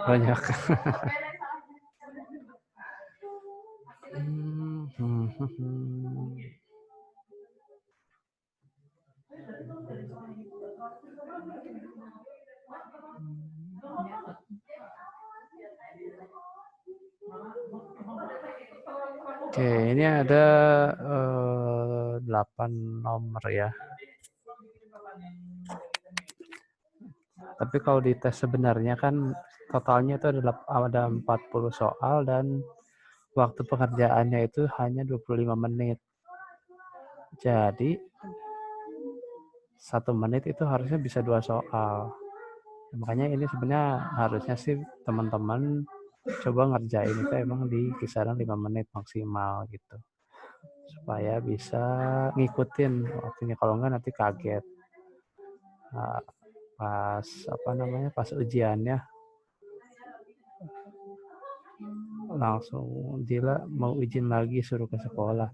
Banyak. Oke, ini ada 8 nomor ya. Tapi kalau dites sebenarnya kan totalnya itu ada 40 soal dan waktu pengerjaannya itu hanya 25 menit. Jadi 1 menit itu harusnya bisa 2 soal. Makanya ini sebenarnya harusnya sih teman-teman coba ngerjain itu emang di kisaran 5 menit maksimal gitu. Supaya bisa ngikutin waktunya, kalau enggak nanti kaget. Nah, pas ujiannya langsung Dila mau izin lagi suruh ke sekolah.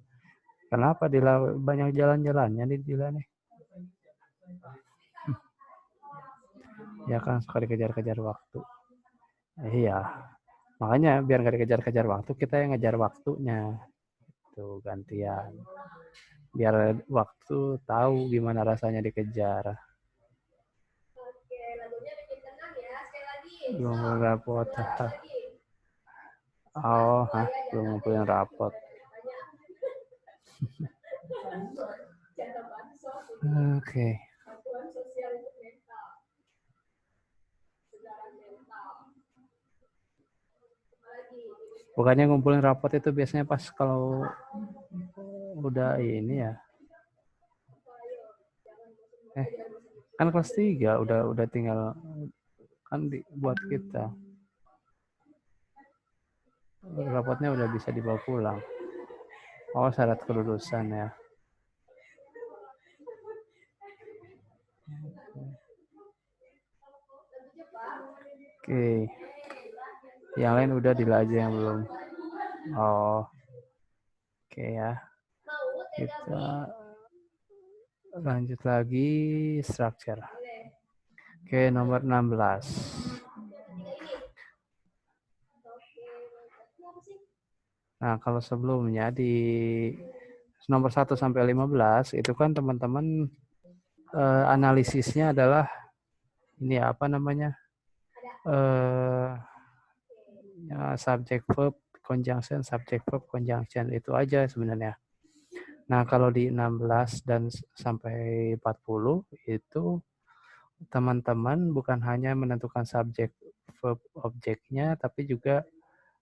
Kenapa Dila banyak jalan-jalannya nih Dila nih? Ya kan suka dikejar-kejar waktu. Iya, makanya biar nggak dikejar-kejar waktu kita yang ngejar waktunya. Tuh gantian. Biar waktu tahu gimana rasanya dikejar. Belum rapot. Oh, belum ngumpulin rapot. Oke. Bukannya ngumpulin rapot itu biasanya pas kalau udah ini ya. Kan kelas 3 udah tinggal kan buat kita. Rapotnya udah bisa dibawa pulang. Oh, syarat kelulusan ya. Oke. Yang lain udah aja yang belum. Oh. Oke ya. Kita lanjut lagi structure. Oke, nomor 16. Nah, kalau sebelumnya di nomor 1 sampai 15 itu kan teman-teman analisisnya adalah ini ya, apa namanya? Subject verb conjunction, subject verb conjunction itu aja sebenarnya. Nah, kalau di 16 dan sampai 40 itu teman-teman bukan hanya menentukan subjek verb objeknya, tapi juga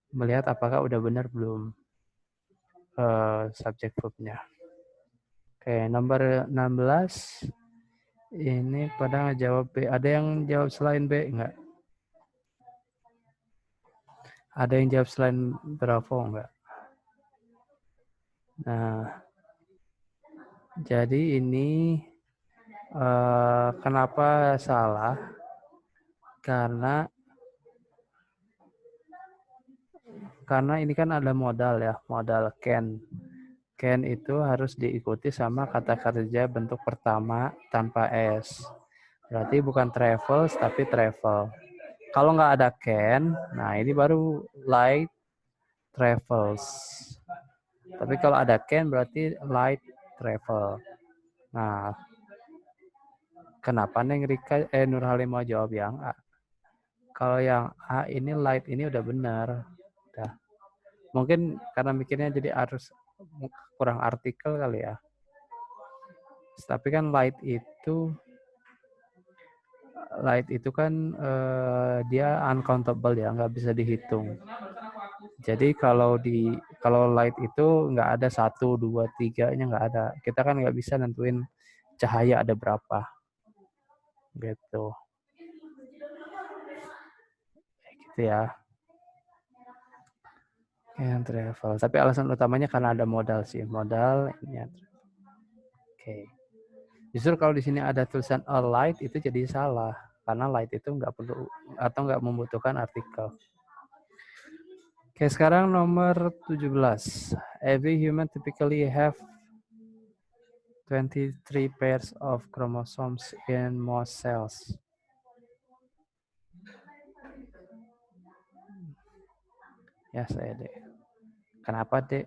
melihat apakah udah benar belum subjek verbnya. Oke, nomor 16 ini pada ngejawab B. Ada yang jawab selain B enggak? Ada yang jawab selain Bravo enggak? Nah, jadi ini kenapa salah? Karena ini kan ada modal ya, modal can. Can itu harus diikuti sama kata kerja bentuk pertama tanpa S. Berarti bukan travels tapi travel. Kalau nggak ada can, nah ini baru light travels. Tapi kalau ada can berarti light travel. Nah, kenapa Neng Rika Nurhalim mau jawab yang A? Kalau yang A ini light ini udah benar. Udah. Mungkin karena mikirnya jadi harus kurang artikel kali ya. Tapi kan light itu kan dia uncountable ya, nggak bisa dihitung. Jadi kalau light itu nggak ada 1, 2, 3-nya nggak ada. Kita kan nggak bisa nentuin cahaya ada berapa. Gitu. Gitu ya. Yang travel. Tapi alasan utamanya karena ada modal sih. Modal ini. Oke. Justru kalau di sini ada tulisan a light itu jadi salah. Karena light itu nggak perlu atau nggak membutuhkan artikel. Oke, sekarang nomor 17. Every human typically have 23 pairs of chromosomes in most cells. Ya saya dek. Kenapa dek?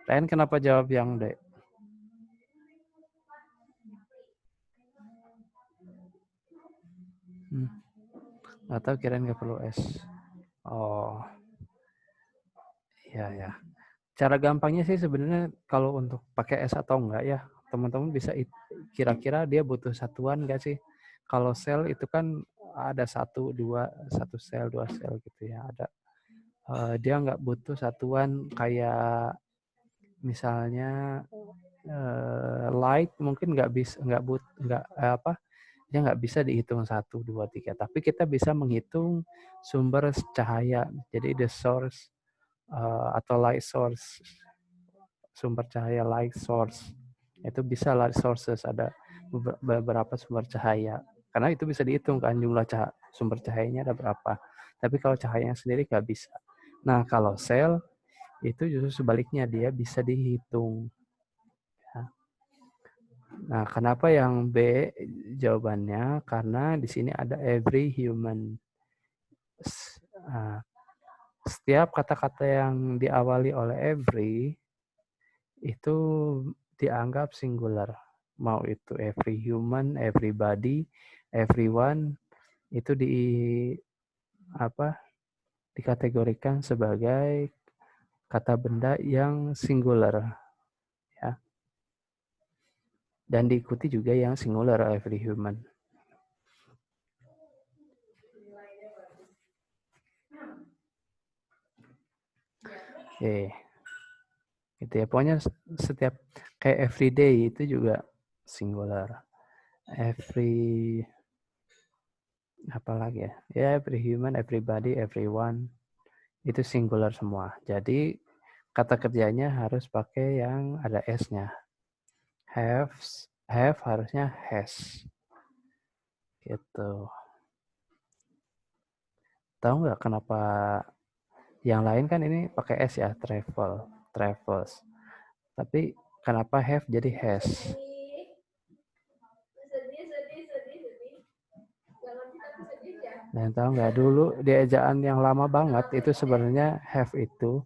Ryan kenapa jawab yang dek? Atau kirain nggak perlu S? Oh, ya ya. Cara gampangnya sih sebenarnya kalau untuk pakai S atau enggak ya, teman-teman bisa kira-kira dia butuh satuan nggak sih? Kalau sel itu kan ada satu sel, dua sel gitu ya. Ada dia nggak butuh satuan kayak misalnya light mungkin nggak bisa nggak apa dia nggak bisa dihitung satu dua tiga tapi kita bisa menghitung sumber cahaya jadi the source atau light source sumber cahaya light source itu bisa light sources ada beberapa sumber cahaya karena itu bisa dihitung kan jumlah sumber cahayanya ada berapa tapi kalau cahayanya sendiri nggak bisa nah kalau sel itu justru sebaliknya dia bisa dihitung. Nah, kenapa yang B jawabannya? Karena di sini ada every human. Nah, setiap kata-kata yang diawali oleh every itu dianggap singular. Mau itu every human, everybody, everyone itu apa? Dikategorikan sebagai kata benda yang singular ya. Dan diikuti juga yang singular every human. Oke. Gitu ya. Pokoknya setiap kayak everyday itu juga singular. Every apa lagi ya? Ya every human, everybody, everyone itu singular semua. Jadi kata kerjanya harus pakai yang ada s-nya. Have harusnya has. Gitu. Tahu nggak kenapa yang lain kan ini pakai s ya, travels. Tapi kenapa have jadi has? Dan tahu nggak dulu di ejaan yang lama banget itu sebenarnya have itu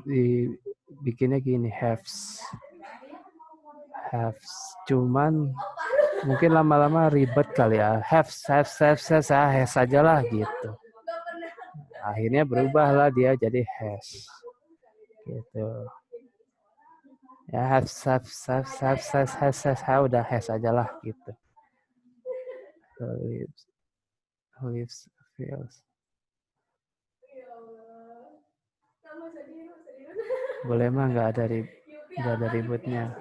dibikinnya gini haves cuman mungkin lama-lama ribet kali ya have saja lah gitu akhirnya berubahlah dia jadi has gitu ya have udah has aja lah gitu lives lives feels boleh mah nggak ada ributnya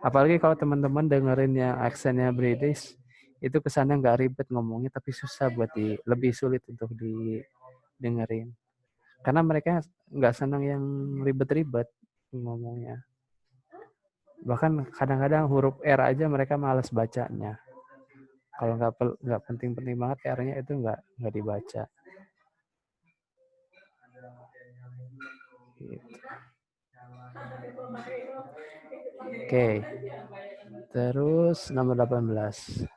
apalagi kalau teman-teman dengerin yang aksennya British itu kesannya nggak ribet ngomongnya tapi susah buat lebih sulit untuk didengerin karena mereka nggak senang yang ribet-ribet ngomongnya bahkan kadang-kadang huruf R aja mereka malas bacanya kalau nggak penting-penting banget R-nya itu nggak dibaca gitu. Oke. Terus nomor 18.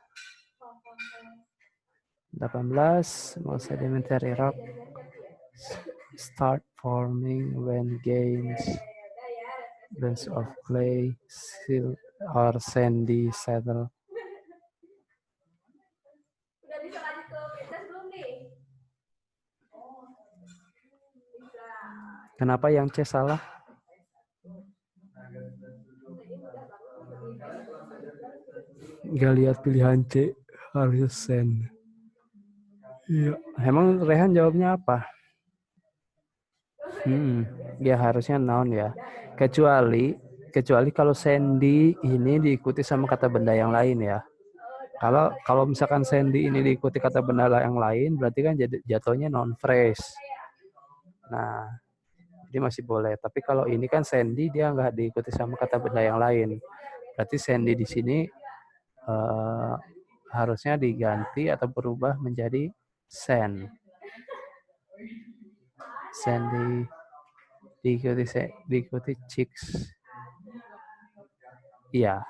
18 most sedimentary rock start forming when grains of clay, silt, or sandy settle. Kenapa yang C salah? Gak lihat pilihan C, harus sand. Iya. Emang Rehan jawabnya apa? Ya harusnya noun ya. Kecuali kalau Sandy ini diikuti sama kata benda yang lain ya. Kalau misalkan Sandy ini diikuti kata benda yang lain, berarti kan jatuhnya noun phrase. Nah, jadi masih boleh. Tapi kalau ini kan Sandy dia nggak diikuti sama kata benda yang lain. Berarti Sandy di sini harusnya diganti atau berubah menjadi sand. Sandy diikuti chicks. Iya.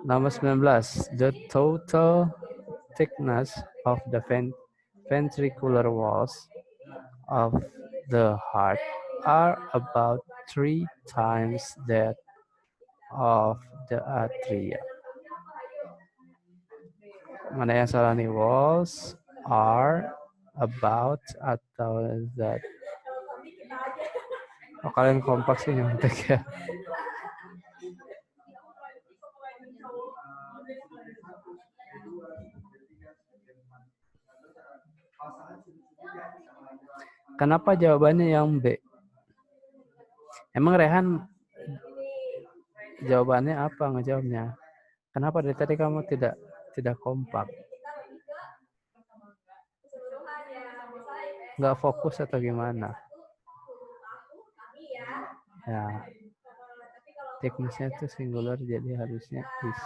Nomor 19. The total thickness of the ventricular walls of the heart are about 3 times that of the atria. Mana yang salah nih? Walls are about atau that. Oh, kalian kompak sih nyontek ya. Kenapa jawabannya yang B? Emang Rehan jawabannya apa ngejawabnya? Kenapa dari tadi kamu tidak kompak? Nggak fokus atau gimana? Ya, thickness-nya itu singular jadi harusnya is.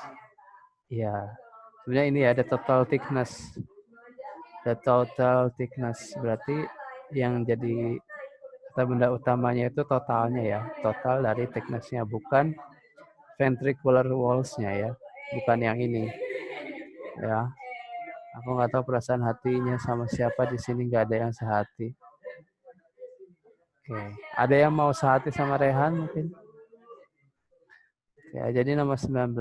Ya, sebenarnya ini ada total thickness. The total thickness berarti yang jadi kata benda utamanya itu totalnya ya, total dari thickness-nya, bukan ventricular walls-nya ya, bukan yang ini ya. Aku nggak tahu perasaan hatinya sama siapa di sini, nggak ada yang sehati. Oke, ada yang mau sehati sama Rehan mungkin? Ya, jadi nomor 19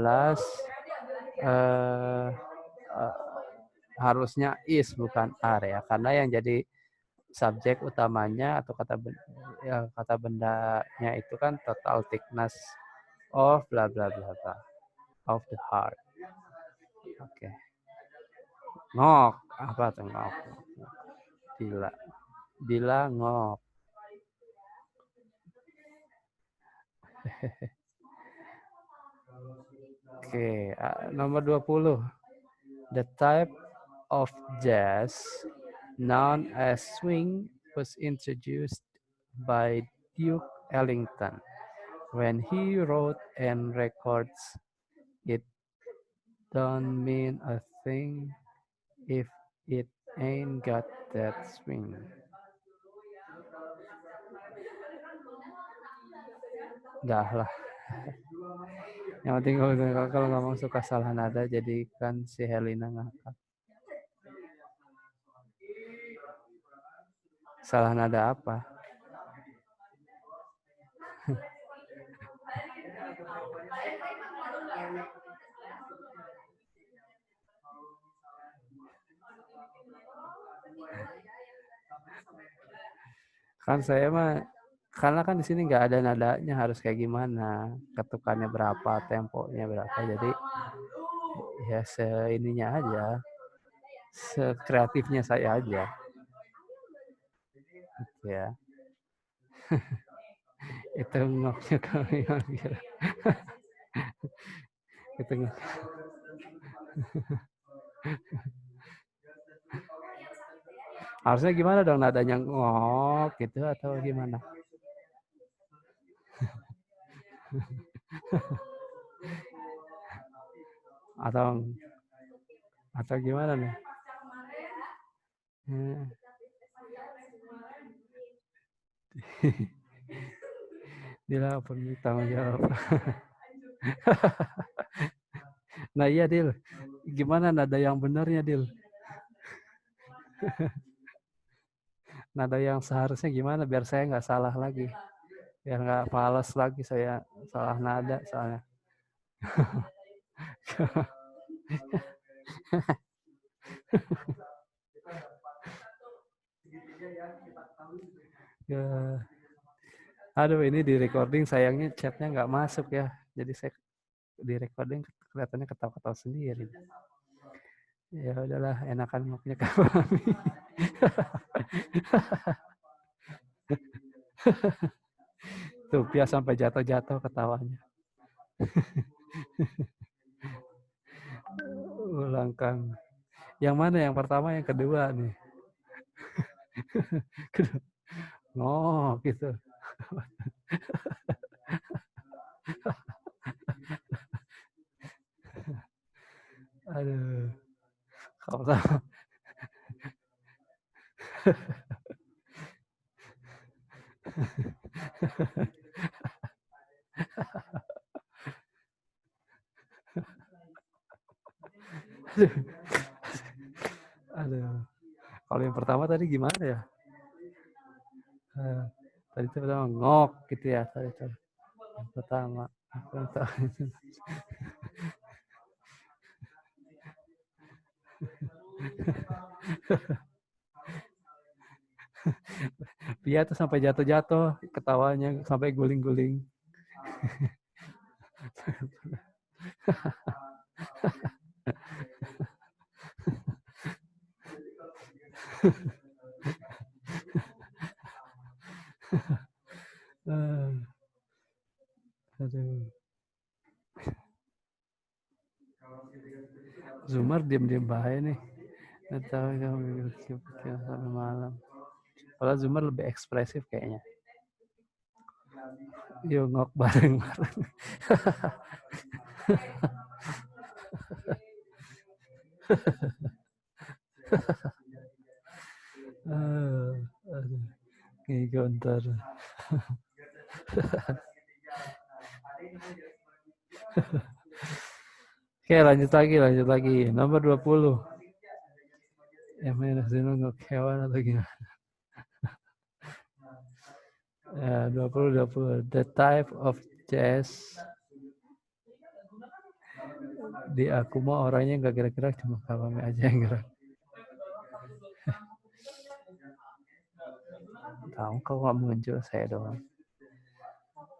harusnya is bukan are ya, karena yang jadi subjek utamanya atau kata bendanya itu kan total thickness of bla bla bla bla of the heart. Oke. Ngok, apa tuh ngok? Bila ngok. Oke, nomor 20. The type of jazz known as swing was introduced by Duke Ellington when he wrote and records it. Don't mean a thing if it ain't got that swing. Dah lah. Yang penting kalau ngomong suka salah nada, jadikan si Helena ngakak. Salah nada apa? Kan saya mah, karena kan di sini nggak ada nadanya harus kayak gimana, ketukannya berapa, temponya berapa, jadi ya seininya aja, sekreatifnya saya aja, gitu ya. Itu ngoknya kami kira. Itu ngok. Harusnya gimana dong nadanya, ngok gitu atau gimana? atau gimana nih? Dila pun tanggung jawab. Nah iya Dil, gimana nada yang benarnya Dil? Nada yang seharusnya gimana biar saya nggak salah lagi, biar nggak fales lagi saya salah nada soalnya. Ya. Aduh, ini di recording sayangnya chatnya nggak masuk ya, jadi saya di recording kelihatannya ketawa-ketawa sendiri. Ya udahlah, enakan ngomongnya kami. Tuh, Pia sampai jatuh-jatuh ketawanya. Ulangkan. Yang mana yang pertama, yang kedua nih? Oh, gitu. Aduh. Kamu tahu. Aduh. Kalau yang pertama tadi gimana ya? Tadi itu pertama ngok gitu ya tadi itu. Yang pertama. Dia tuh sampai jatuh-jatuh, ketawanya sampai guling-guling. Aduh. Zumar diam-diam bahaya nih. Nggak tahu kamu pikir sampai malam. Kalau Zumar lebih ekspresif kayaknya. Yuk ngok bareng-bareng. Aduh. Ngigo ntar. Oke, lanjut lagi. Nomor 20. Yang mana sih ngok hewan atau gimana? 20. The type of jazz. Di aku mau orangnya nggak gerak-gerak, cuma kawami aja yang gerak. Tahu kau nggak muncul, saya doang.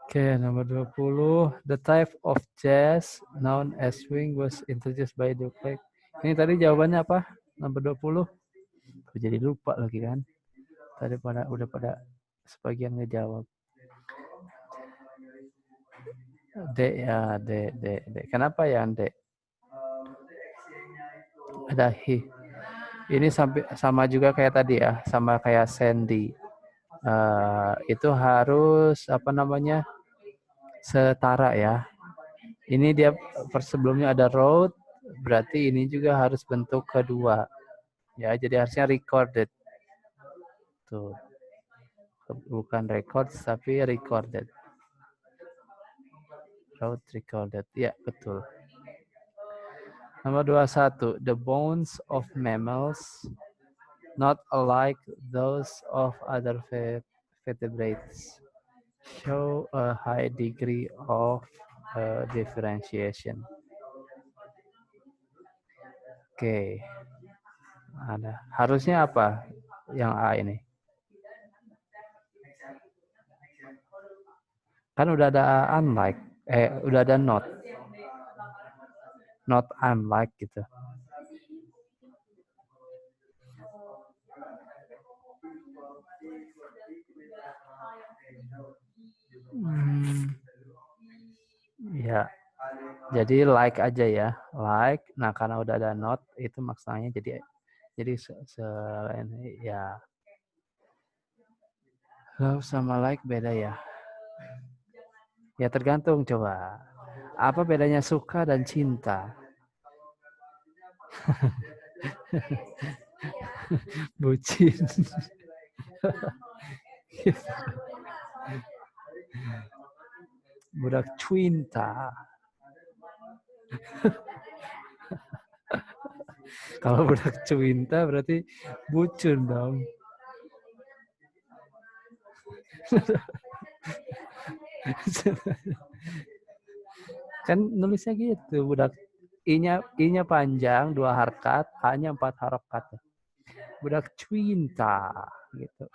Oke, nomor 20. The type of jazz known as swing was introduced by Duke. Ini tadi jawabannya apa? Nomor 20. Aku jadi lupa lagi kan. Tadi udah pada sebagian ngejawab. D ya, D. Kenapa ya D? Ada hi. Ini sama juga kayak tadi ya, sama kayak Sandy. Itu harus apa namanya? Setara ya. Ini dia sebelumnya ada road, berarti ini juga harus bentuk kedua. Ya, jadi harusnya recorded. Tuh. Bukan record tapi recorded. Road recorded. Ya, betul. Nomor 21. The bones of mammals not alike those of other vertebrates show a high degree of differentiation. Oke. Ada. Harusnya apa yang A ini? Kan udah ada unlike. Udah ada not. Not unlike gitu. Ya. Jadi like aja ya. Like. Nah, karena udah ada not itu maksudnya jadi selain ya. Love sama like beda ya. Ya tergantung coba. Apa bedanya suka dan cinta? Bucin. Budak cinta. Kalau budak cinta berarti bucin dong. Kan nulisnya gitu, budak I-nya panjang 2 harakat, A-nya 4 harakat. Budak cinta gitu.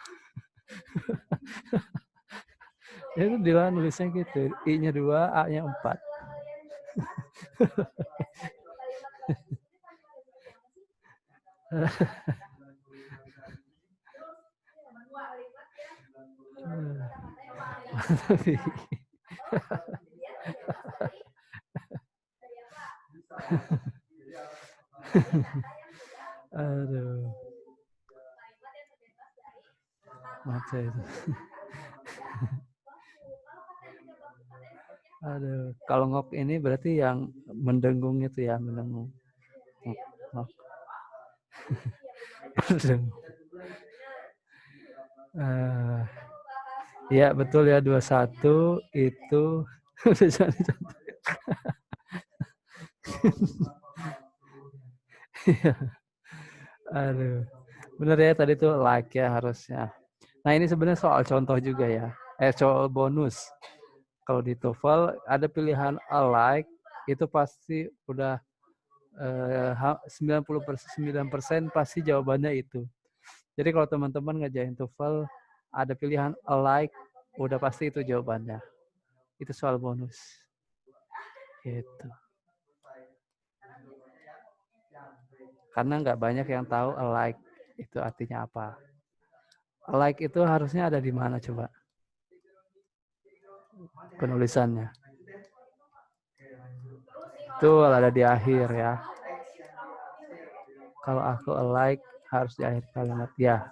Itu dia nulisnya gitu, I-nya 2, A-nya 4. Aduh. Mata itu. Aduh, kalau ngok ini berarti yang mendengung itu ya, mendengung. Ngok. Ya betul ya 21 itu Aduh. Bener ya tadi tuh like ya harusnya. Nah ini sebenarnya soal contoh juga ya. Soal bonus. Kalau di TOEFL ada pilihan alike itu pasti udah 99% pasti jawabannya itu. Jadi kalau teman-teman ngerjain TOEFL ada pilihan alike udah pasti itu jawabannya. Itu soal bonus. Gitu. Karena nggak banyak yang tahu alike itu artinya apa. Alike itu harusnya ada di mana coba penulisannya. Itu ada di akhir ya. Kalau aku alike harus di akhir kalimat ya.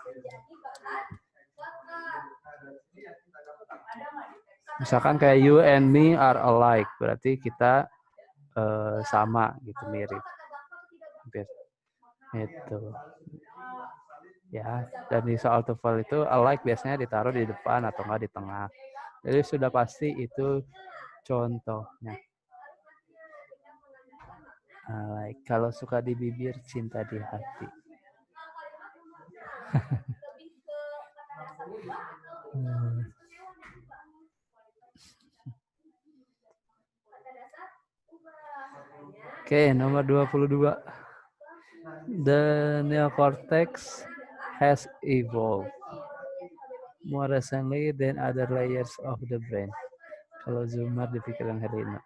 Misalkan kayak you and me are alike, berarti kita sama gitu, mirip. Hampir. Itu. Ya, dan di soal TOEFL itu alike biasanya ditaruh di depan atau enggak di tengah. Jadi sudah pasti itu contohnya. Alike. Kalau suka di bibir, cinta di hati. Oke, nomor 22. The neocortex has evolved more recently than other layers of the brain. Kalau Zumar di pikiran Helena.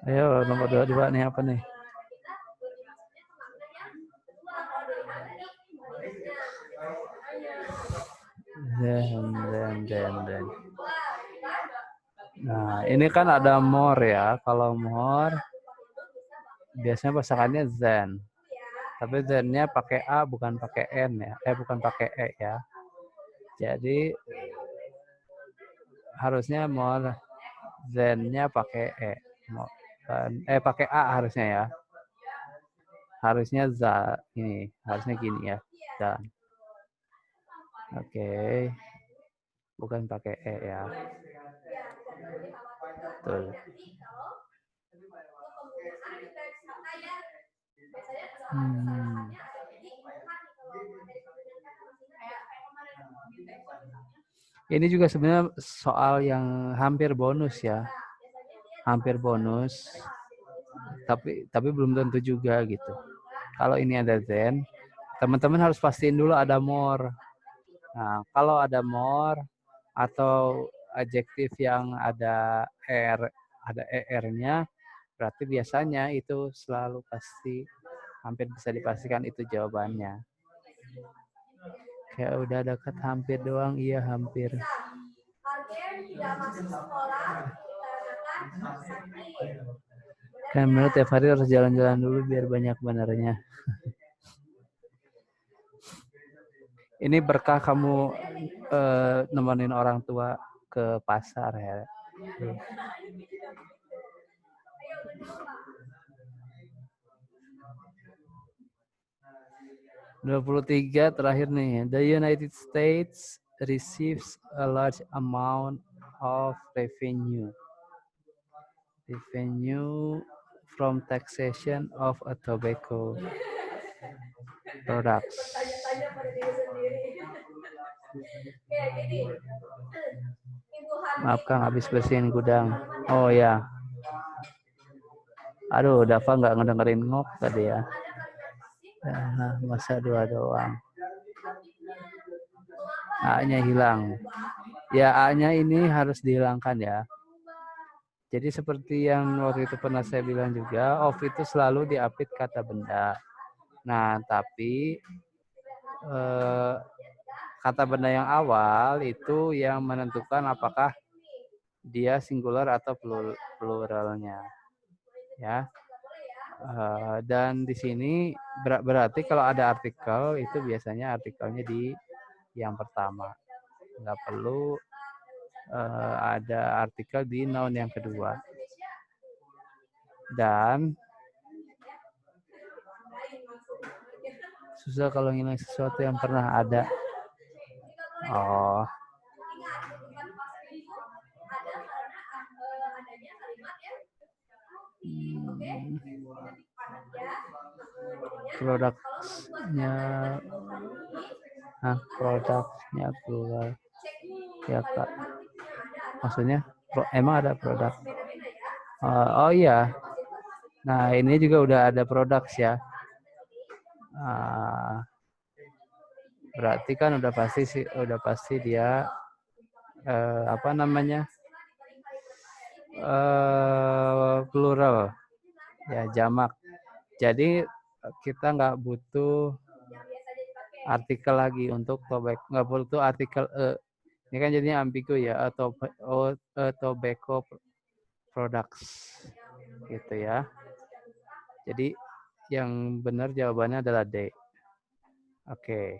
Ayo, nomor 22 nih apa nih? Then. Nah, ini kan ada more ya. Kalau more biasanya pasangannya then. Tapi then-nya pakai A bukan pakai N ya. Bukan pakai E ya. Jadi harusnya more then-nya pakai E. Pakai A harusnya ya. Harusnya za ini, harusnya gini ya. Dan. Oke. Bukan pakai E ya. Betul. Ini juga sebenarnya soal yang hampir bonus ya. Hampir bonus. Tapi belum tentu juga gitu. Kalau ini ada then, teman-teman harus pastiin dulu ada more. Nah, kalau ada more atau adjektif yang ada ada er-nya, berarti biasanya itu selalu pasti hampir bisa dipastikan itu jawabannya. Kayak udah dekat hampir doang, iya hampir. Kan menurut tiap hari harus jalan-jalan dulu biar banyak benernya. Ini berkah kamu nemenin orang tua ke pasar ya. 23 terakhir nih. The United States receives a large amount of revenue from taxation of a tobacco products. Maaf Kang, habis bersihin gudang. Oh ya. Aduh, Dava nggak ngedengerin ngok tadi ya. Nah, masa 2 doang. A-nya hilang. Ya, A-nya ini harus dihilangkan ya. Jadi seperti yang waktu itu pernah saya bilang juga, of itu selalu diapit kata benda. Nah, tapi kata benda yang awal itu yang menentukan apakah dia singular atau pluralnya. Ya. Dan di sini berarti kalau ada artikel itu biasanya artikelnya di yang pertama. Nggak perlu ada artikel di noun yang kedua. Dan susah kalau ngilang sesuatu yang pernah ada. Oh. Produknya, produknya keluar. Ya Kak. Maksudnya emang ada produk? Oh iya. Nah ini juga udah ada produk ya. Berarti kan udah pasti dia apa namanya plural ya, jamak. Jadi kita nggak butuh artikel lagi untuk tobacco, nggak butuh artikel ini kan jadinya ambigu ya, atau tobacco products gitu ya. Jadi yang benar jawabannya adalah D. Oke.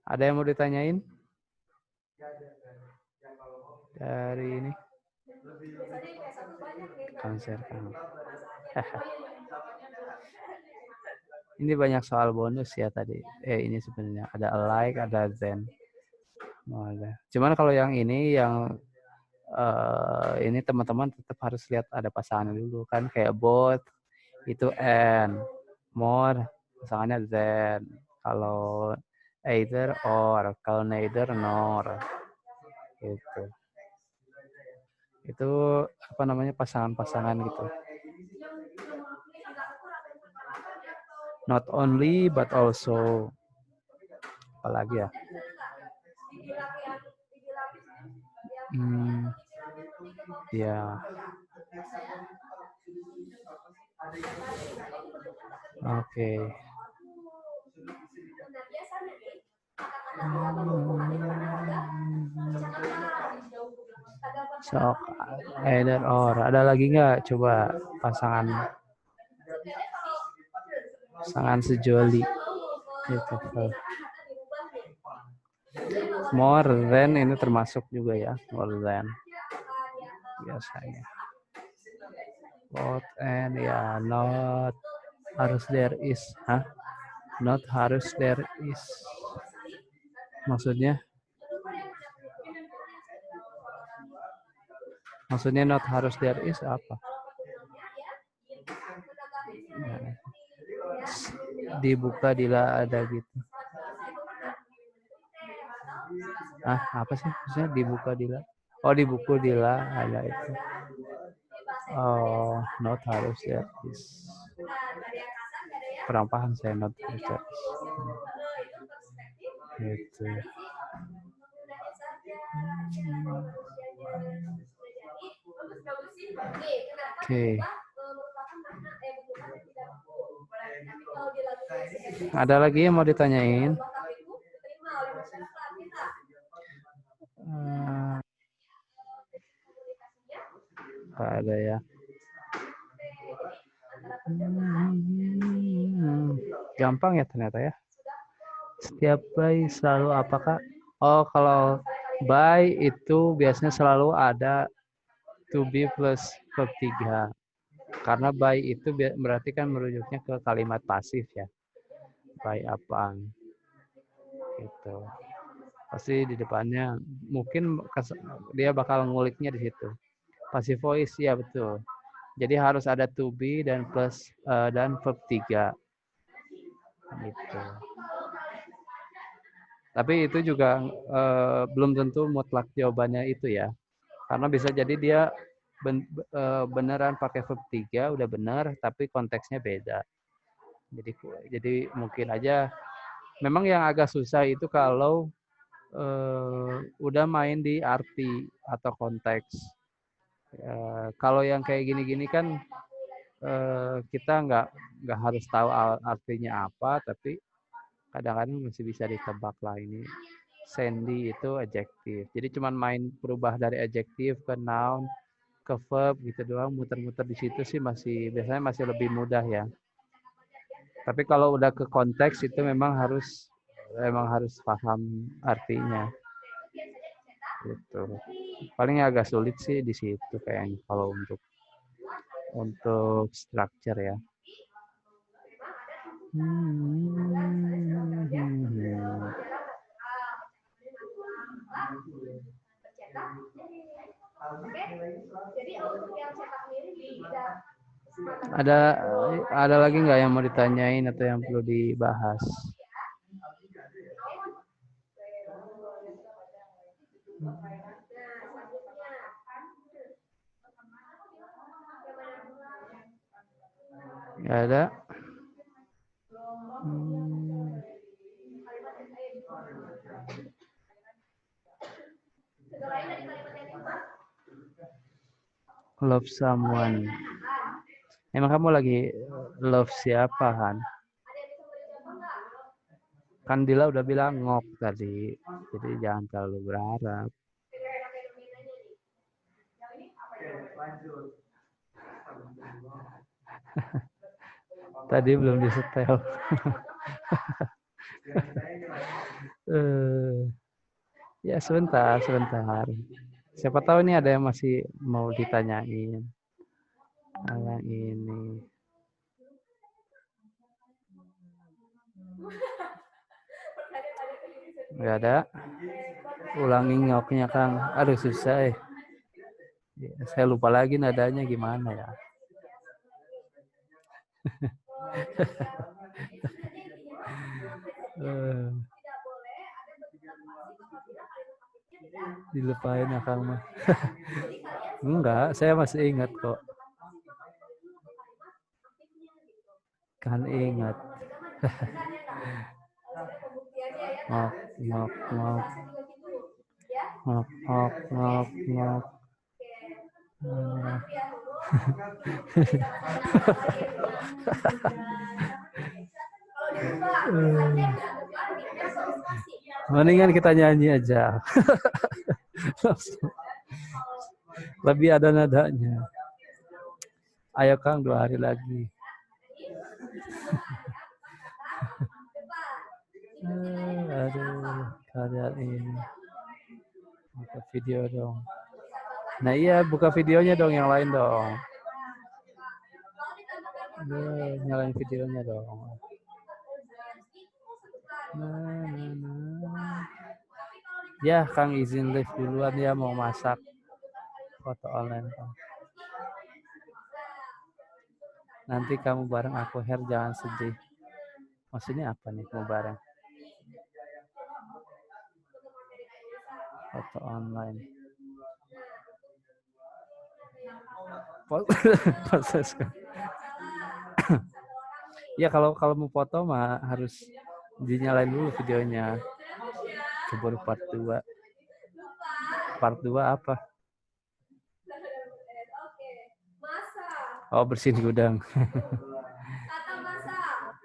Ada yang mau ditanyain dari ini? Konser kan. Ini banyak soal bonus ya tadi. Ini sebenarnya ada alike, ada then. Cuman kalau yang ini ini teman-teman tetap harus lihat ada pasangan dulu kan, kayak both itu and, more pasangannya then. Kalau either or, kalau neither nor. Gitu. Itu apa namanya, pasangan-pasangan gitu. Not only but also. Apalagi ya? Ya. Oke. So, either or. Ada lagi nggak? Coba pasangan sejoli. Itu. More than ini termasuk juga ya. More than. Biasanya. Both and ya, not harus there is. Hah? Not harus there is. Maksudnya? Maksudnya not harus there is apa? Dibuka Dila ada gitu. Apa sih? Maksudnya dibuka Dila? Oh, di buku Dila ada itu. Oh, not harus there is. Kurang paham saya not harus there is. Gitu. Oke. Ada lagi yang mau ditanyain? Ada ya. Gampang ya ternyata ya. Setiap by selalu apakah? Oh, kalau by itu biasanya selalu ada to be plus verb 3. Karena by itu berarti kan merujuknya ke kalimat pasif ya. By apaan. Gitu. Pasti di depannya mungkin dia bakal nguliknya di situ. Passive voice ya betul. Jadi harus ada to be dan plus dan verb 3. Gitu. Tapi itu juga belum tentu mutlak jawabannya itu ya. Karena bisa jadi dia beneran pakai verb 3 udah benar tapi konteksnya beda. Jadi mungkin aja memang yang agak susah itu kalau udah main di arti atau konteks. Kalau yang kayak gini-gini kan kita nggak harus tahu artinya apa, tapi kadang-kadang masih bisa ditebak lah ini. Sandy itu adjektif. Jadi cuman main berubah dari adjektif ke noun ke verb gitu doang, muter-muter di situ sih biasanya masih lebih mudah ya. Tapi kalau udah ke konteks itu memang harus paham artinya. Gitu. Paling agak sulit sih di situ kayaknya kalau untuk structure ya. Ada lagi nggak yang mau ditanyain atau yang perlu dibahas? Nggak ada. Love someone. Emang kamu lagi love siapa kan? Kan Dila udah bilang ngok tadi. Jadi jangan terlalu berharap. Tadi belum disetel. Ya sebentar. Siapa tahu nih ada yang masih mau ditanyain. Yang ini. Nggak ada. Ulangi ngoknya Kang. Aduh susah. Ya, saya lupa lagi nadanya gimana ya. Dilupain ya Kang mah. Enggak, saya masih ingat kok. Kan ingat. Ngok. Mendingan kita nyanyi aja. Lebih ada nadanya. Ayo Kang 2 hari lagi. Aduh, kalian ini. Buka video dong. Nah iya, buka videonya dong, yang lain dong. Nyalain videonya dong. Ya, Kang izin live duluan ya, mau masak foto online Kang. Nanti kamu bareng aku Her, jangan sedih. Maksudnya apa nih mau bareng? Foto online. Proses kan. Ya kalau mau foto mah harus dinyalain dulu videonya. Keburu part 2. Part 2 apa? Oh, bersihin gudang.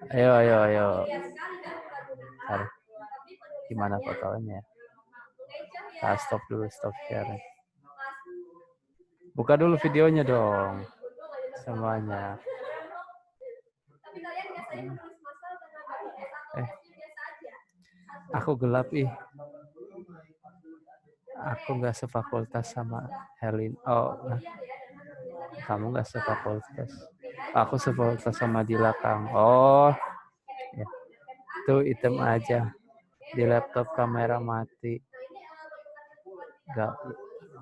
Ayo. Harus. Gimana fotonya? Stop dulu, stop sharing. Buka dulu videonya dong. Semuanya. Aku gelap Aku nggak sefakultas sama Helin. Oh, kamu nggak sefakultas. Aku sefakultas sama Dila Kang. Oh, ya. Tuh item aja. Di laptop kamera mati. Gak.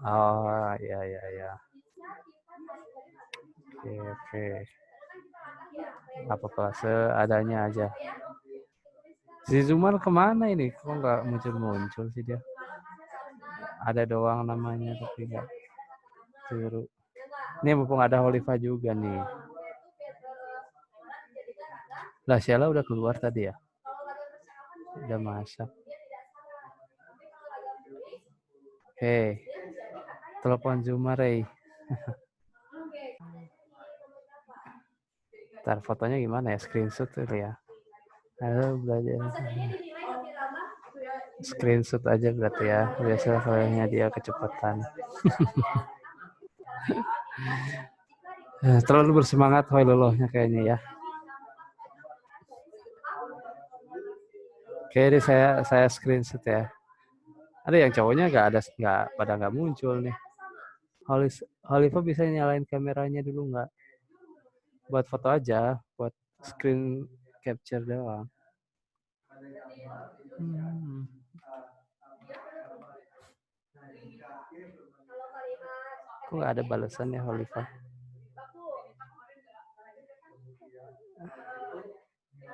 Oh, ya. Oke. Apa kelas adanya aja. Si Zuman kemana ini? Kok nggak muncul sih dia? Ada doang namanya tapi nggak turun. Ini mumpung ada Holifa juga nih. Lah Sheila udah keluar tadi ya? Udah masak. Hei, telepon Zuma Rey. Ntar fotonya gimana ya? Screenshot tuh ya. Halo belajar. Screenshot aja berarti ya. Biasa filenya dia kecepatan. Terlalu bersemangat Hoilullohnya kayaknya ya. Oke, ini saya screenshot ya. Ada yang cowoknya nggak muncul nih. Holifa bisa nyalain kameranya dulu nggak? Buat foto aja, buat screen capture doang. Kok nggak ada balasan ya, Holifah?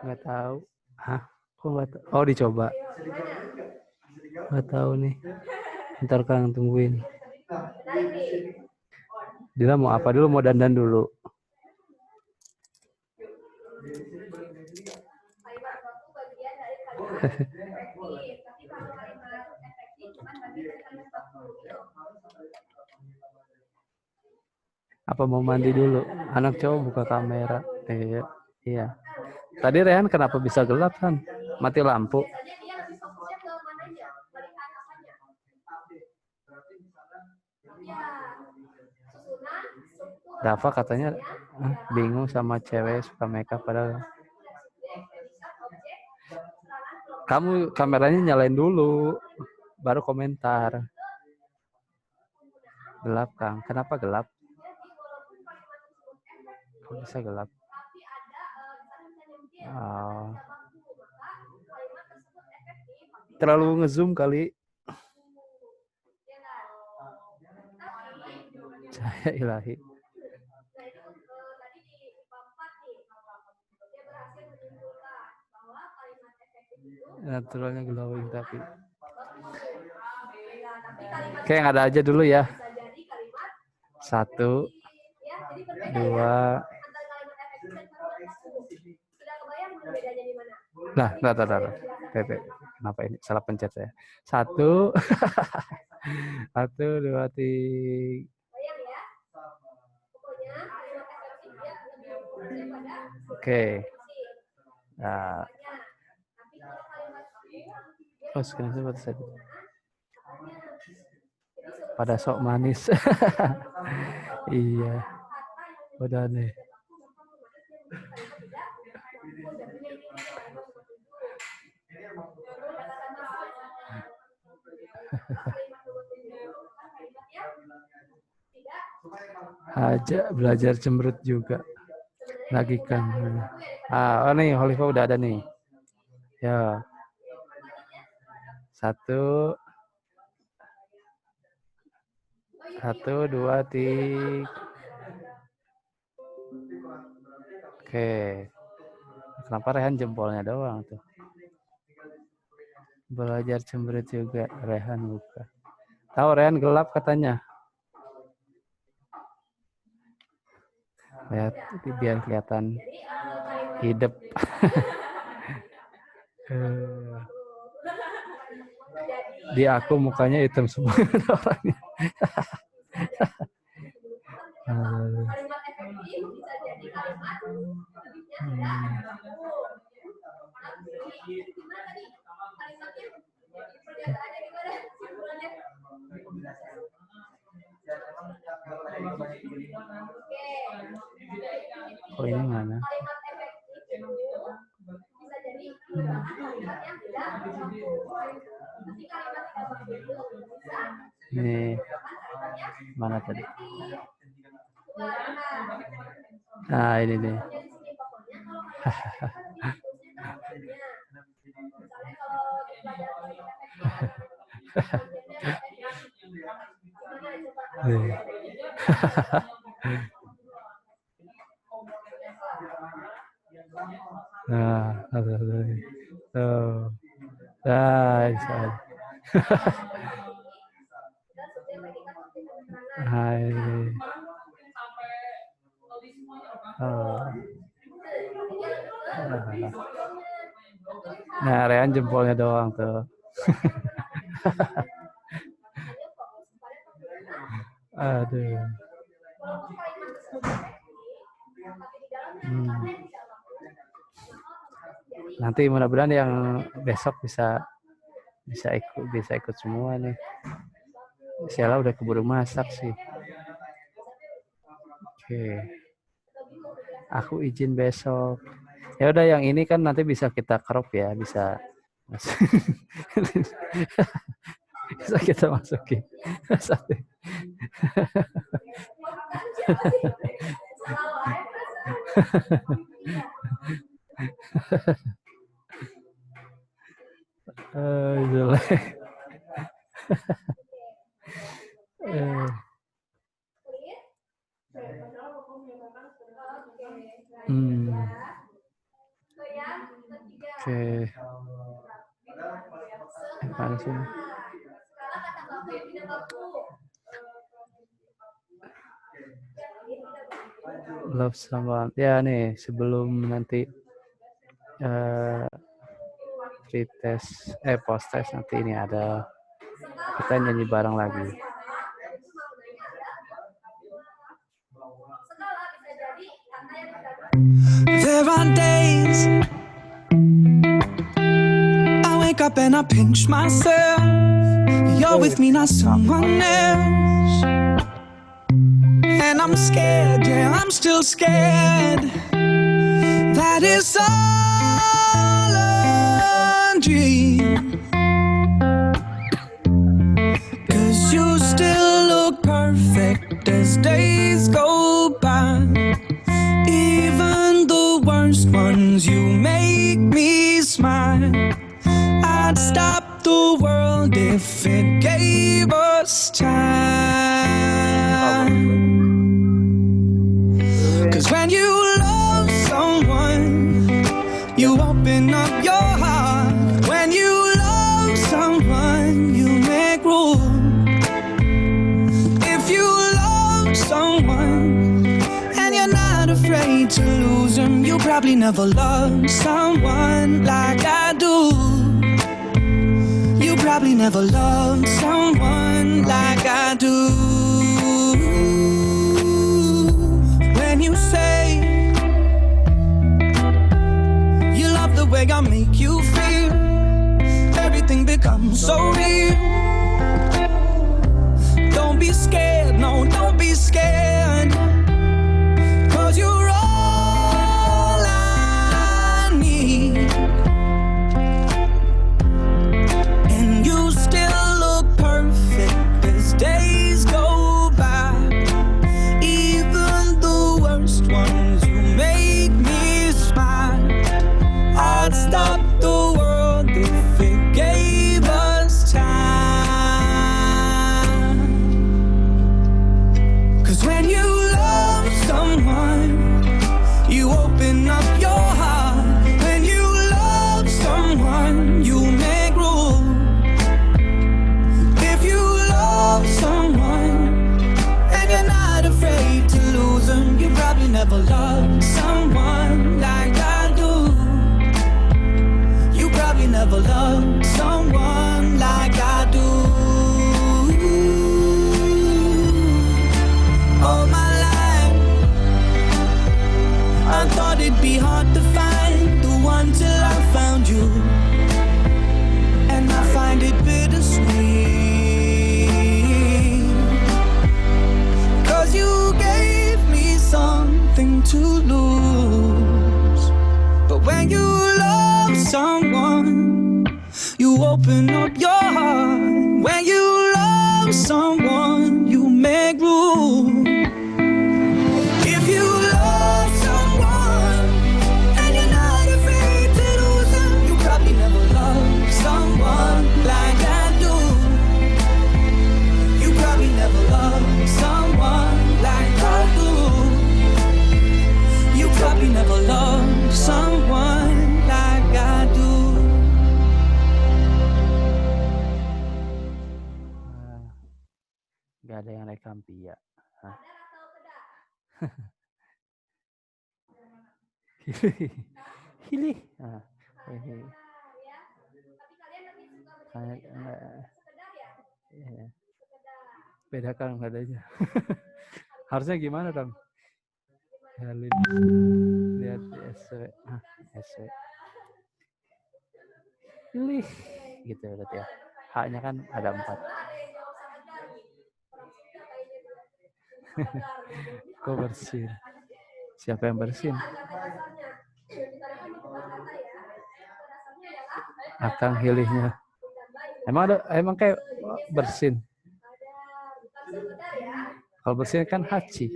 Nggak tahu. Hah? Kok nggak tahu? Oh, dicoba. Nggak tahu nih. Ntar Kang tungguin. Dila mau apa dulu? Mau dandan dulu. Apa mau mandi dulu? Anak cowok buka kamera. Iya. Tadi Rehan kenapa bisa gelap kan? Mati lampu. Rafa katanya bingung sama cewek suka makeup padahal. Kamu kameranya nyalain dulu, baru komentar. Gelap Kang. Kenapa gelap? Kok bisa gelap? Oh. Terlalu ngezoom kali. Cahaya ilahi. Naturalnya glowing tapi. Oke, yang ada aja dulu ya. 1, 2. Nah, kenapa ini salah pencet saya? 1, 1, 2, 3. Oke. Nah. Oh, screenshot saya. Pada sok manis. Iya. Udah nih. Aja belajar cemberut juga. Lagi kan. Oh nih, Holifah udah ada nih. Ya. 1, 2, 3. Oke. Kenapa Rehan jempolnya doang tuh? Belajar cemberut juga. Rehan buka. Tahu Rehan gelap katanya. Lihat biar kelihatan hidup. Di aku mukanya hitam semua orangnya. Kalimat efektif bisa jadi kalimat oh ini mana? Ini mana tadi? Nah ini nih. Nah, nah, Rehan jempolnya doang tuh. Aduh. Nanti mudah-mudahan yang besok bisa ikut semua nih. Sheila udah keburu masak sih. Oke. Aku izin besok. Ya udah yang ini kan nanti bisa kita crop ya, bisa kita masukin. Jelek. Mana sih? Love someone. Ya nih, sebelum nanti free test, post test nanti ini ada kita nyanyi bareng lagi. There are days I wake up and I pinch myself. You're with me, not someone else. And I'm scared, yeah, I'm still scared. That is all a dream. 'Cause you still look perfect as days go by. Even the worst ones, you make me smile. I'd stop the world if it gave us time. 'Cause when you love someone, you open up your heart. When you love someone, you make room. If you love someone and you're not afraid to lose them, you probably never loved someone like I do. You probably never loved someone like I do. When you say you love the way I make you feel, everything becomes so real. Don't be scared, no, don't be scared. 'Cause you're all I need. And you still look perfect as days go by. Even the worst ones, you make me smile. I'd stop the world if it gave us time. 'Cause when you love someone, you open up your heart. When you love someone, you make room. If you love someone and you're not afraid to lose them, you probably never loved someone like I do. You probably never loved someone like I do. All my life I thought it'd be hard to find the one till I found you. And I find it bittersweet. 'Cause you gave me something to lose. But when you love someone, you open up your heart. When you love someone, you make room. If you love someone and you're not afraid to lose them, you probably never loved someone like I do. You probably never loved someone like I do. You probably never loved someone like I do. Gak ada yang rekam Pia. Hah? Hilih. Nah, ini. Bedakan adanya. Harusnya gimana dong? Helin. Lihat SW. SW. Hilih. Gitu berarti ya. H-nya kan ada 4. Kok bersin? Siapa yang bersin? Akang hilihnya. Emang kayak bersin. Kalau bersin kan haci.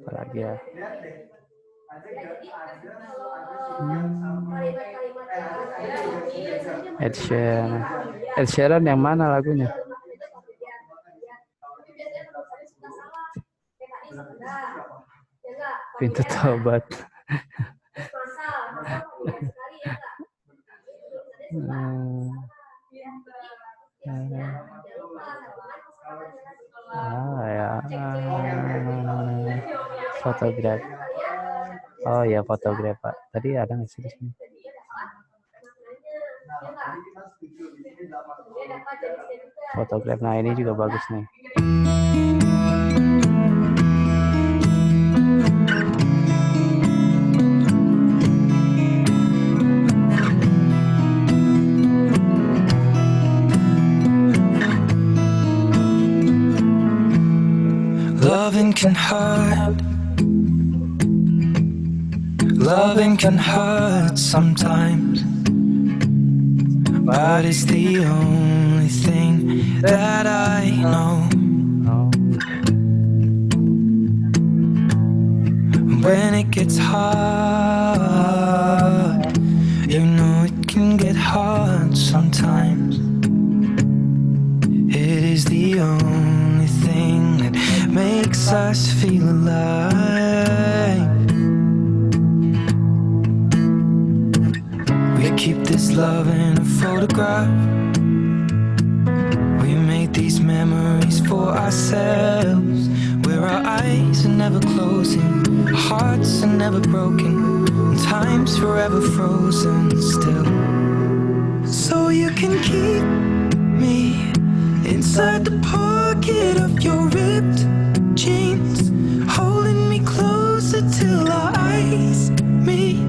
Apalagi ya. Ed Sheeran. Ed Sheeran yang mana lagunya? Pintu Tobat. Ya. Fotograf. Oh ya, fotograf Pak. Tadi ada nggak sih di sini? Fotograf. Nah ini juga bagus nih. Loving can hurt. Loving can hurt sometimes, but it's the only thing that I know. When it gets hard, you know it can get hard sometimes. It is the only thing that makes us feel alive. We keep this love in a photograph. We make these memories for ourselves, where our eyes are never closing, our hearts are never broken, and time's forever frozen still. So you can keep me inside the pocket of your ripped jeans, holding me closer till our eyes meet.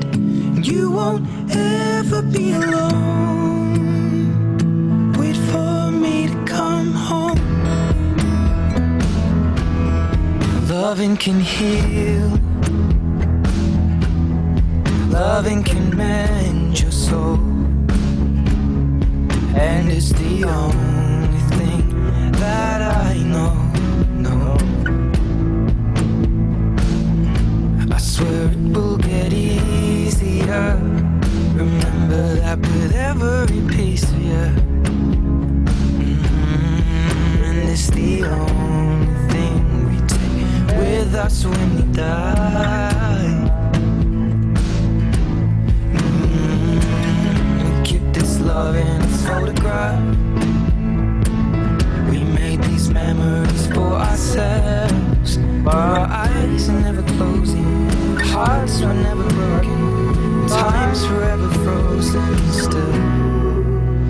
You won't ever be alone. Wait for me to come home. Loving can heal. Loving can mend your soul. And it's the only thing that I know. I swear it will get easier. Remember that with every piece of you. And it's the only thing we take with us when we die. We keep this love in a photograph. We made these memories for ourselves, where our eyes are never closing, hearts are never broken, time's forever frozen still.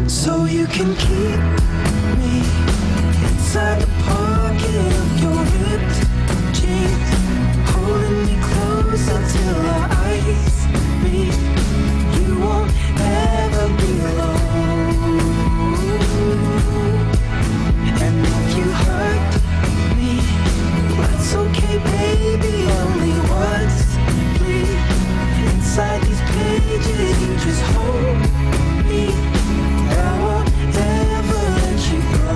So you can keep me inside the pocket of your ripped jeans, holding me close until our eyes meet. You won't ever be alone. And if you hurt me, that's okay, baby. Only once, please. Inside these pages, you just hold me. I won't ever let you go.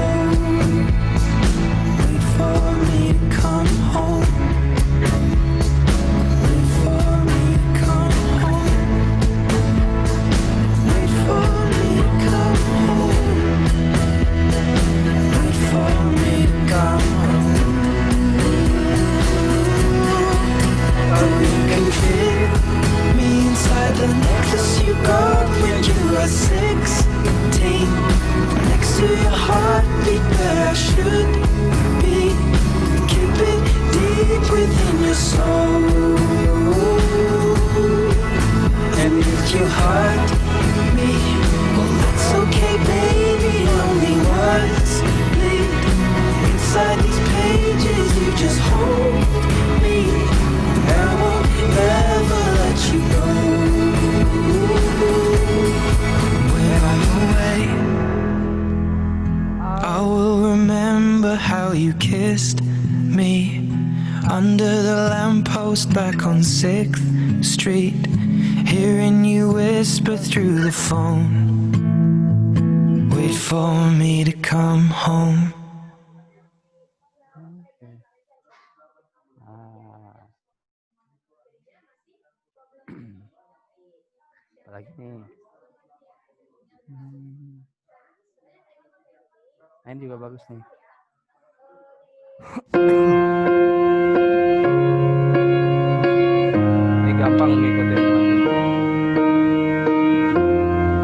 Wait for me to come home. Wait for me to come home. Wait for me to come home. Wait for me to come home. Oh, you can feel me inside the necklace you got when you were 16. Next to your heartbeat where I should be. Keep it deep within your soul. And if you hurt me, well that's okay, baby. Only once, please. Inside these pages, you just hold me. I won't ever let you go. When I'm away, I will remember how you kissed me under the lamppost back on 6th Street, hearing you whisper through the phone. Wait for me to come home. Apalagi nih. Ini juga bagus nih. Ini gampang ngikutin.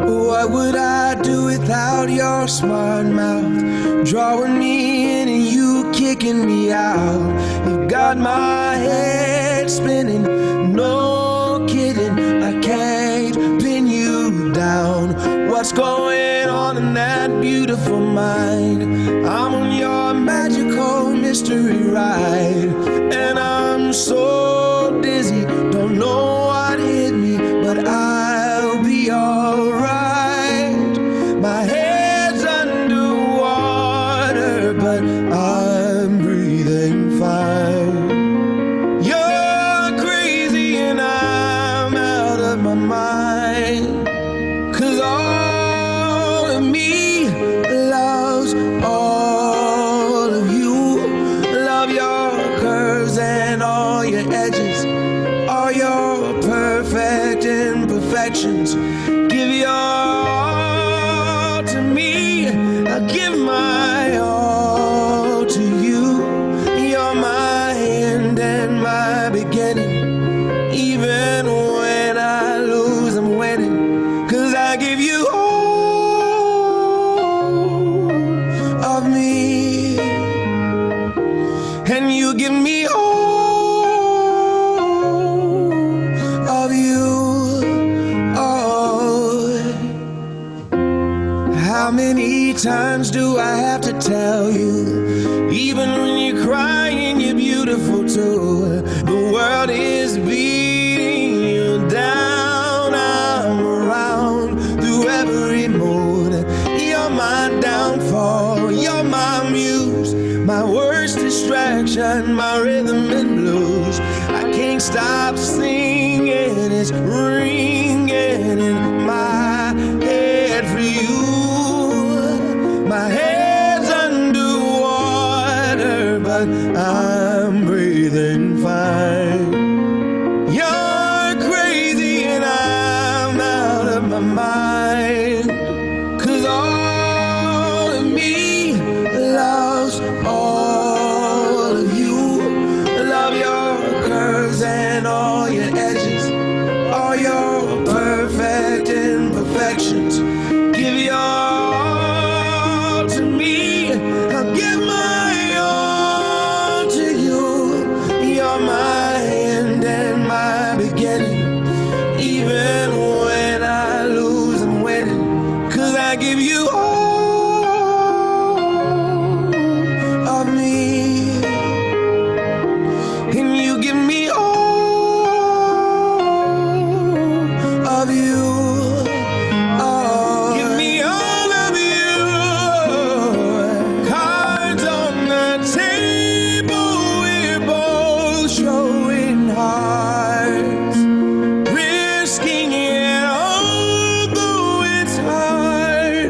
What would I do without your smart mouth? Drawing me in and you kicking me out. You got my head spinning, no kidding. I can't pin you down. What's going on in that beautiful mind? I'm on your magical mystery ride, and I'm so dizzy, don't know what hit me, but I'll be alright. My head's underwater, but I'm breathing fine. You're crazy and I'm out of my mind, 'cause all of me loves all of you. Love your curves and all your edges, all your perfect imperfections. Give your all to me, I give my all to you. You're my end and my beginning. Even when I lose, I'm winning, 'cause I give you all of me, and you give me all of you. Oh, how many times do I have to tell you? Even when you're crying, you're beautiful too. The world is beating you down. I'm around through every mood. You're my downfall, you're my muse, my worst distraction, my rhythm and blues. I can't stop singing, it's ringing in my head for you. My head's underwater, but I'm breathing fine. You're crazy and I'm out of my mind, 'cause all of me loves all of you. Love your curves and all your edges, all your perfect imperfections. Give your all to me, I'll give my all to you. You're my end and my beginning. Even when I lose, I'm winning, 'cause I give you all of me, and you give me all of you. Oh, give me all of you. Cards on the table, we're both showing hearts, risking it all, though it's hard,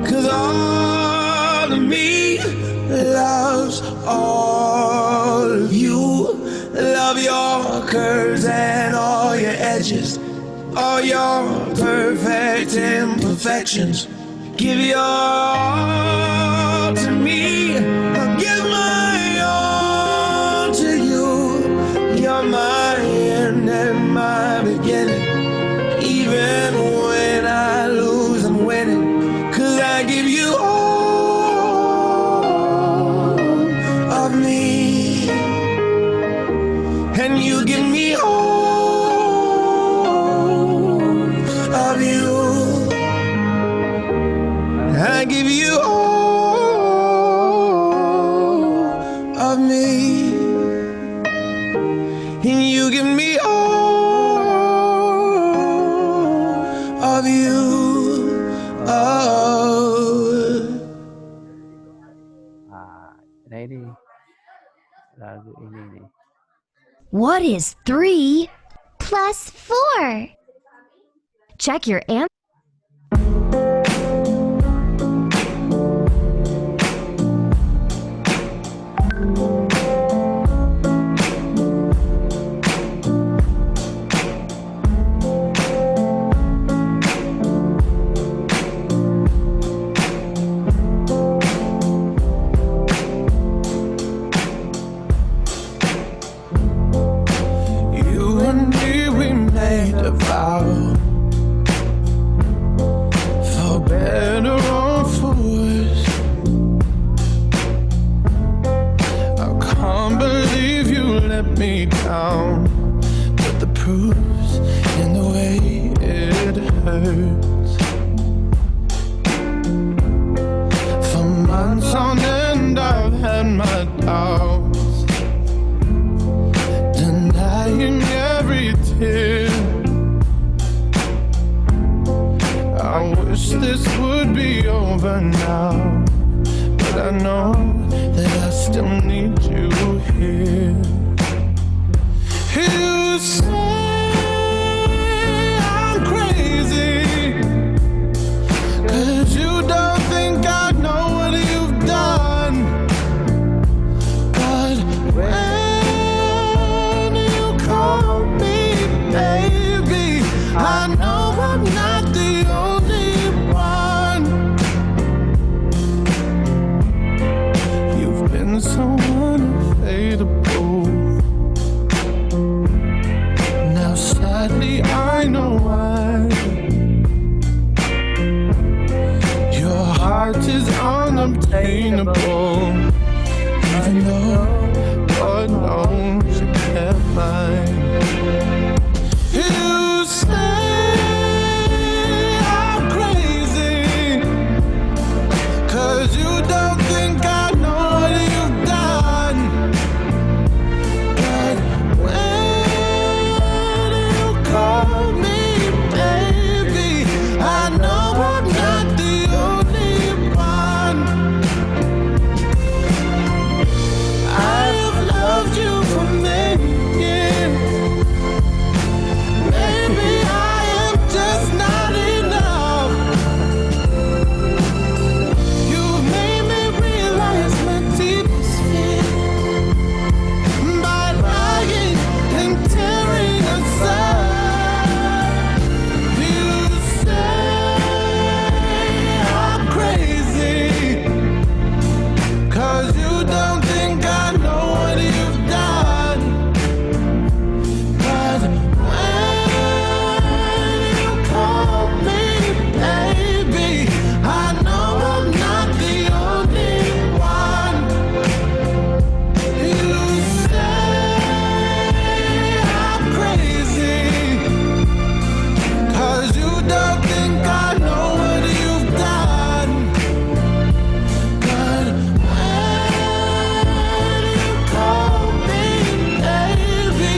'cause all of me loves all of you. Love your curves and all your edges, all your perfect imperfections. Give your all to me, I'll give my all to you. You're my end and my beginning. Even when I lose, I'm winning, 'cause I give you all of me, and you give me all of you. I give you all of me, and you give me all of you. Oh. Nah ini lagu ini nih. What is 3 plus 4? Check your answer. let me down, but the proof's in the way it hurts. For months on end I've had my doubts, denying every tear. I wish this would be over now, but I know that I still need you here. You say I'm crazy, 'cause you don't think I know what you've done. But when you call me baby, I know I'm not the only one. You've been so unavailable. Now sadly I know why. Your heart is unobtainable, even though God knows you can't find. You say I'm crazy, 'cause you don't think I know what you've done. But when you call me baby, I know I'm not the only one. I've loved you for many years. Maybe I am just not enough. You've made me realize my deepest fear by lying and tearing us apart. You say I'm crazy, 'cause you don't think I know what you've done. But when you call me baby, I know I'm not the only one. You say I'm crazy, 'cause you don't think I know what you've done. But when you call me baby,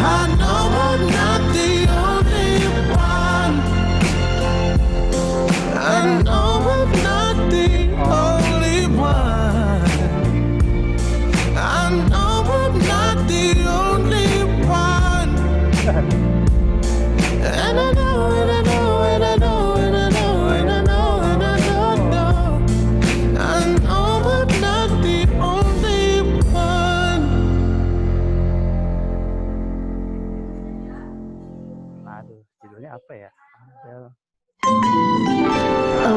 I know I'm not the only one. I know I'm not the only one. I know I'm not the only one. And I know, and I know, and I know, and I know, and I know, and I know. I know I'm not the only one. Aduh, judulnya apa ya? Adele.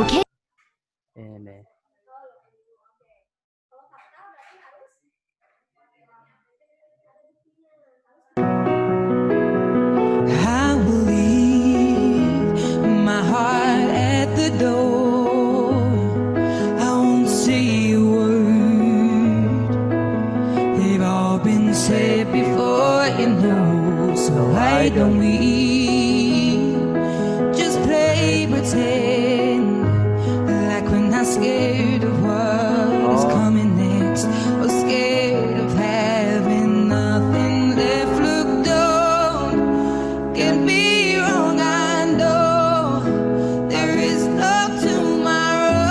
Okay. Ini. I will leave my heart at the door. I won't say a word. They've all been said before, you know. So why don't we just play pretend, like we're not scared of what's coming next, or scared of having nothing left. Look, don't get me wrong, I know there is no tomorrow.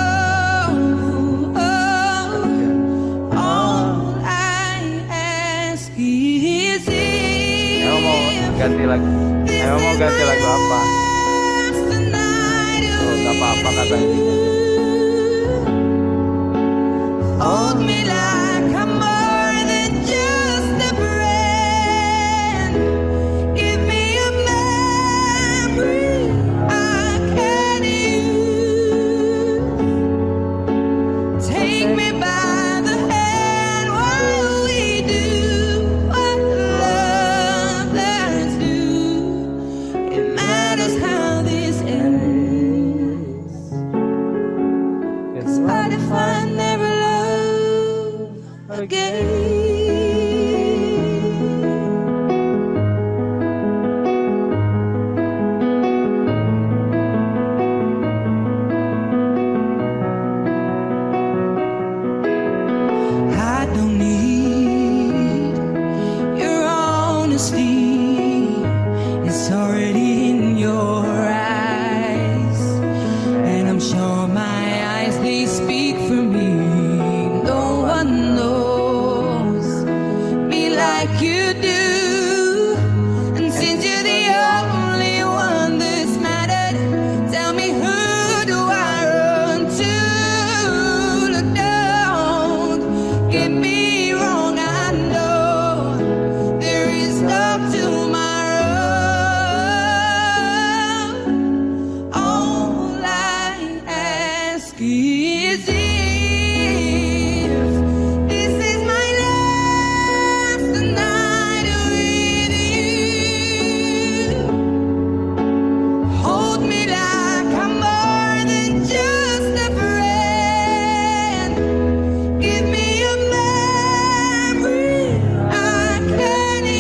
All I ask is Emang mau ganti lagu? Emang mau ganti lagu apa? Oh, gak apa-apa katanya. hold me like I'm more than just a friend. Give me a memory I can use. Take me by the hand while we do what lovers do. It matters how this ends. It's But if I never love honesty is already in your eyes, and I'm sure my eyes, they speak for me. No one knows me like you do, and since you're the only one that's mattered, tell me, who do I run to? Look, don't get me wrong, I know there is no tomorrow. All I ask is, if this is my last night with you, hold me like I'm more than just a friend. Give me a memory I can use.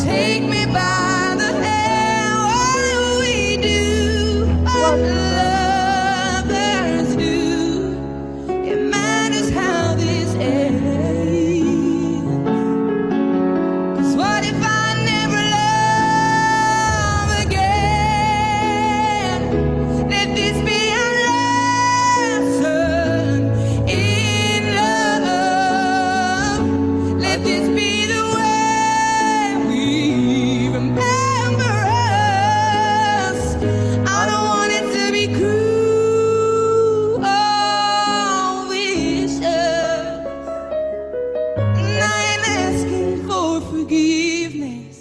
Take me by the hand while we do what lovers do. It matters how this ends. 'Cause what if I never love again? Let this be a lesson in love. Let this be the way we remember us. I don't want it to be cruel or vicious. And I ain't asking for forgiveness.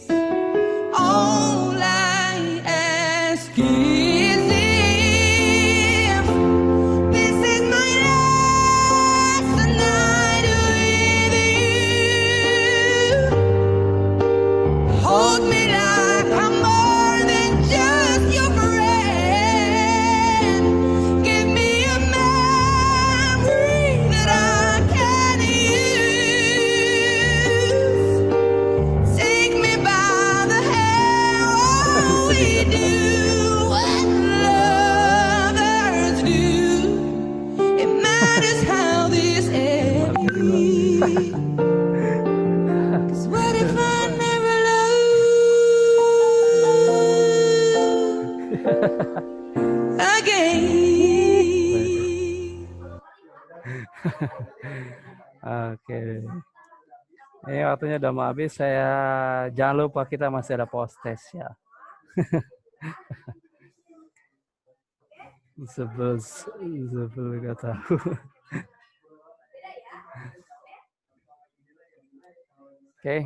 All I ask is, if this is my last night with you, hold me like I'm more than just your friend. Give me a memory that I can use. Take me by the hand while we do what lovers do. It matters how this ends. 'Cause what if I never love again? Oke. Ini waktunya udah mau habis. Jangan lupa kita masih ada post test ya. Sebel gak tahu. Oke,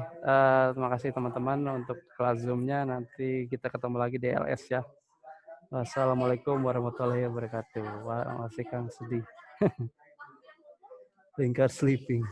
terima kasih teman-teman untuk kelas Zoom-nya. Nanti kita ketemu lagi di LS ya. Wassalamualaikum warahmatullahi wabarakatuh. Wah, masih Kang sedih. Lingkar sleeping.